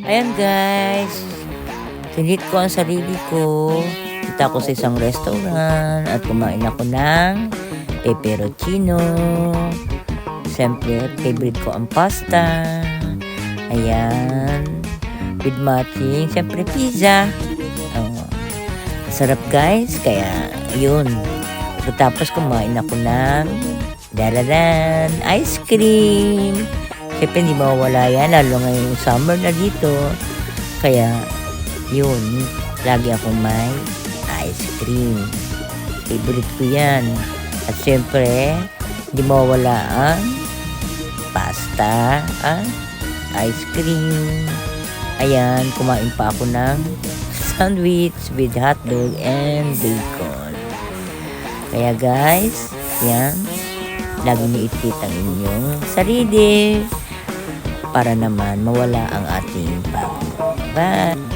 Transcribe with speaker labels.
Speaker 1: Ayan guys, sinit ko ang sarili ko. Kita ko sa isang restaurant at kumain ako ng pepperoncino. Siyempre, favorite ko ang pasta. Ayan, with matching, siyempre pizza. Oh, sarap guys, kaya yun. Tapos kumain ako ng dararan, ice cream. Siyempre hindi mawawala yan, lalo ngayong summer na dito. Kaya yun, lagi akong may ice cream. Favorite ko yan. At siyempre, hindi mawawala ang pasta, ice cream. Ayan, kumain pa ako ng sandwich with hotdog and bacon. Kaya guys, yan, lagi niyo ipit ang inyong sarili para naman mawala ang ating pagod. Bye!